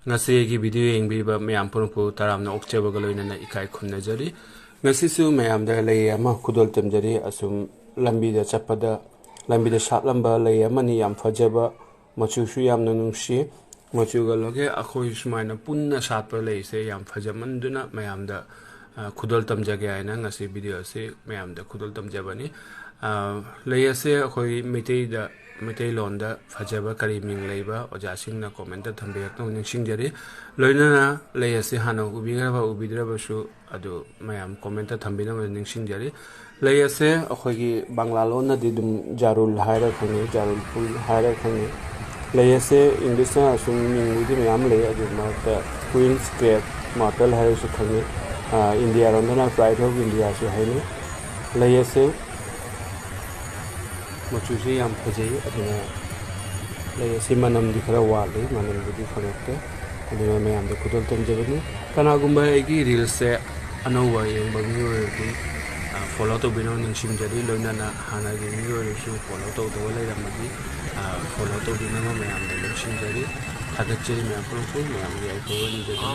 ngasi gi video yengbiba mayam purpu taramna okcheba galoina ikai khumna jari ngasi su mayam da lay ama khudol tamjari asum lambi da chapada lambi da shap lamba lay ama ni yam phajaba machu shu yam na nungshi machu galoge akhoi sumaina punna satpa lay se yam phajaman duna mayam da khudol tamjage aina ngasi video se mayam da khudol tamjabani lay ase akhoi Meitei Londa Fajaba Kari Ming Leba Ojasing na commented Tambiak no Ningsing Jari Loina Layasi Hano Ubingrava Ubidrabashu Adu Mayam commented Tambina Ningsing Jari Layase Okogi Banglalona didum Jarul Hira Kani Jarul Pul Hira Kani Layase English Asum Ming Mayam Lay Adu Marta Queen's Gate Martel Harris Kani India Rondana Pride of India Suhaini Layase machusi yam phajai aduna lay si manam di khara wali manam di khanotte aduna mayam de khudol tamjabani kana gumba egi reels se anowa yeng bangi ori follow to bino ningsim jari loina na hana gi ni ori su follow to do lay ramagi follow to bino mayam de ningsim jari thagachiri mayam pro mayam gi ai ko ni jari